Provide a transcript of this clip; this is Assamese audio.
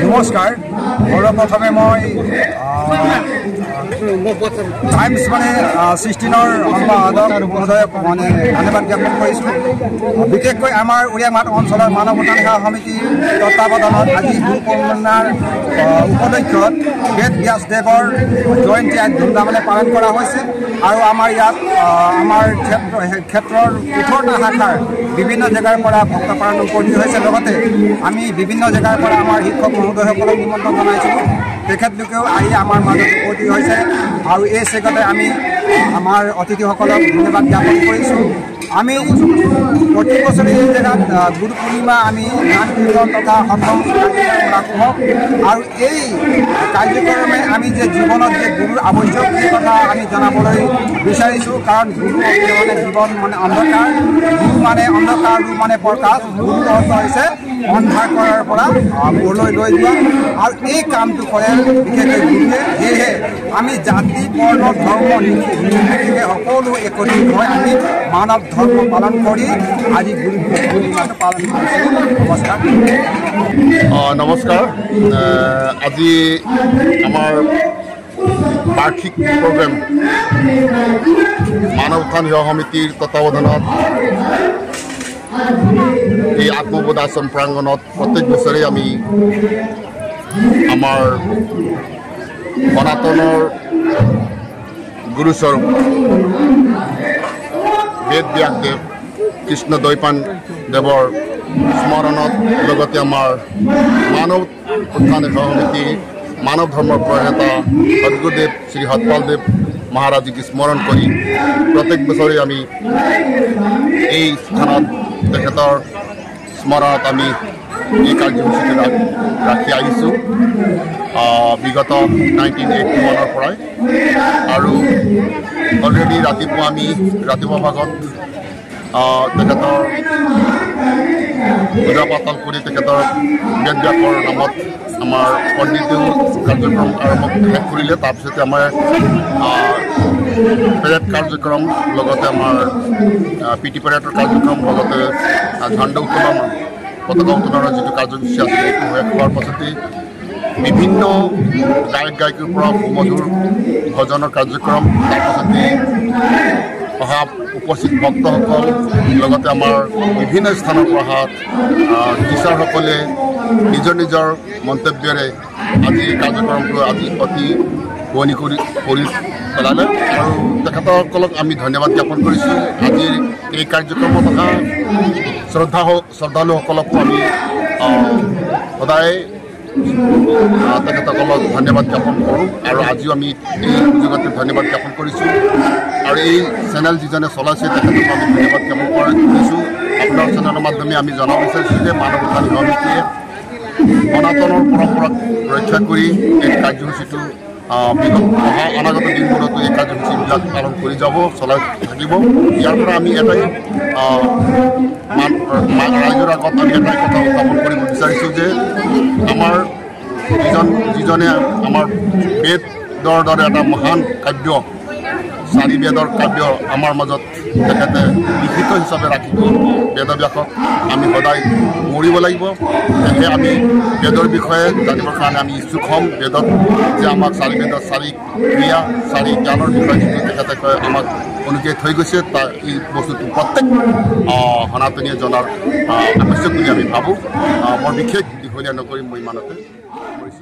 নমস্কাৰ সৰ্বপ্ৰথমে মই টাইমছ মানে 16ৰ সম্পাদক মহোদয়ক মানে ধন্যবাদ জ্ঞাপন কৰিছোঁ। বিশেষকৈ আমাৰ উৰিয়ামাট অঞ্চলৰ মানৱ উন্নয়ন সেৱা সমিতিৰ তত্বাৱধানত আজি গুৰু পূৰ্ণিমাৰ উপলক্ষত বেদ ব্যাসদেৱৰ জয়ন্তী আদি ধুমধামেৰে পালন কৰা হৈছে আৰু আমাৰ ইয়াত আমাৰ ক্ষেত্ৰৰ 18টা শাখাৰ বিভিন্ন জেগাৰ পৰা ভক্ত পালন উপস্থিত হৈছে। লগতে আমি বিভিন্ন জেগাৰ পৰা আমাৰ শিক্ষক মহোদয়সকলক নিমন্ত্ৰণ জনাইছিলোঁ। তেখেতলোকেও আহি আমাৰ মাজত উপস্থিত হৈছে আৰু এই চেগতে আমি আমাৰ অতিথিসকলক ধন্যবাদ জ্ঞাপন কৰিছোঁ। আমি প্ৰতি বছৰে এই জেগাত গুৰু পূৰ্ণিমা আমি গান কীৰ্তন তথা ৰাখোঁ আৰু এই কাৰ্যক্ৰমে আমি যে জীৱনত যে গুৰুৰ আৱশ্যক সেই কথা আমি জনাবলৈ বিচাৰিছোঁ। কাৰণ গুৰু মানে জীৱন মানে অন্ধকাৰ, গুৰু মানে অন্ধকাৰ, ৰূপ মানে প্ৰকাশ। গুৰুৰ অৰ্থ হৈছে অন্ধাৰ কৰাৰ পৰা পোহৰলৈ লৈ যোৱা আৰু এই কামটো কৰে বিশেষকৈ গুৰুৱে। সেয়েহে আমি জাতি বৰ্ণ ধৰ্ম নিৰ্বিশেষে সকলো একত্ৰিত হৈ আমি মানৱ ধৰ্ম পালন কৰি আজি গুৰু পূৰ্ণিমাটো পালন কৰিছোঁ। নমস্কাৰ। আজি আমাৰ বাৰ্ষিক প্ৰগ্ৰেম মানৱ উত্থান সেৱা সমিতিৰ তত্বাৱধানত এই আত্মবোধ আশ্ৰম প্ৰাংগণত প্ৰত্যেক বছৰে আমি আমাৰ সনাতনৰ গুৰুস্বৰূপ বেদ ব্যাসদেৱ কৃষ্ণ দ্বৈপায়ন দেৱৰ স্মৰণত লগতে আমাৰ মানৱ উত্থান সেৱা সমিতি মানৱ ধৰ্মৰ প্ৰণেতা সদ্গুৰুদেৱ শ্ৰী সতপালদেৱ মহাৰাজীক স্মৰণ কৰি প্ৰত্যেক বছৰে আমি এই স্থানত তেখেতৰ স্মৰণত আমি এই কাৰ্যসূচীটো ৰাখি আহিছোঁ বিগত 1981 পৰাই। আৰু অলৰেডি ৰাতিপুৱা ভাগত তেখেতৰ পূজা পাতল কৰি তেখেতৰ বেদ ব্যাসৰ নামত আমাৰ পণ্ডিতেও কাৰ্যক্ৰম আৰম্ভ শেষ কৰিলে। তাৰপিছতে আমাৰ পেৰেড কাৰ্যক্ৰম, লগতে আমাৰ পিটি পেৰেডৰ কাৰ্যক্ৰম, লগতে ঝাণ্ডা উত্তোলন পতাকা উত্তোলনৰ যিটো কাৰ্যসূচী আছিল সেইটো শেষ হোৱাৰ পাছতেই বিভিন্ন গায়ক গায়িকাৰ পৰা সুমধুৰ ভজনৰ কাৰ্যক্ৰম, তাৰপাছতেই অহা উপস্থিত ভক্তসকল, লগতে আমাৰ বিভিন্ন স্থানৰ পৰা অহা টিচাৰসকলে নিজৰ নিজৰ মন্তব্যৰে আজি কাৰ্যক্ৰমটো আজি অতি শুৱনি কৰি পেলালে আৰু তেখেতসকলক আমি ধন্যবাদ জ্ঞাপন কৰিছোঁ। আজিৰ এই কাৰ্যক্ৰমত অহা শ্ৰদ্ধালুসকলকো আমি সদায় তেখেতসকলক ধন্যবাদ জ্ঞাপন কৰোঁ আৰু আজিও আমি এই সুযোগতে ধন্যবাদ জ্ঞাপন কৰিছোঁ। আৰু এই চেনেল যিজনে চলাইছে তেখেতক আমি ধন্যবাদ জ্ঞাপন কৰিছোঁ। আপোনাৰ চেনেলৰ মাধ্যমে আমি জনাব বিচাৰিছোঁ যে মানৱ উত্থান সমিতিয়ে সনাতনৰ পৰম্পৰাক ৰক্ষা কৰি এই কাৰ্যসূচীটো অনাগত দিনবোৰতো এই কাৰ্যসূচীবিলাক পালন কৰি যাব, চলাই থাকিব। ইয়াৰ পৰা আমি এটাই ৰাইজৰ আগত আমি এটাই কথা উত্থাপন কৰিব বিচাৰিছোঁ যে আমাৰ যিজনে আমাৰ বেদৰ দৰে এটা মহান কাব্য, 4 বেদৰ কাব্য আমাৰ মাজত তেখেতে লিখিত হিচাপে ৰাখি বেদব্যাসক আমি সদায় মৰিব লাগিব। সেয়েহে আমি বেদৰ বিষয়ে জানিবৰ কাৰণে আমি ইচ্ছুক হ'ম। বেদত যে আমাক 4 বেদৰ 4 ক্ৰিয়া 4 জ্ঞানৰ বিষয়ে যিটো তেখেতে আমাক অনুযায়ী থৈ গৈছে, তাৰ এই বস্তুটো প্ৰত্যেক সনাতনীয়ে জনাৰ আৱশ্যক বুলি আমি ভাবোঁ। বৰ বিশেষ দীঘলীয়া নকৰিম, মই ইমানতে কৰিছোঁ।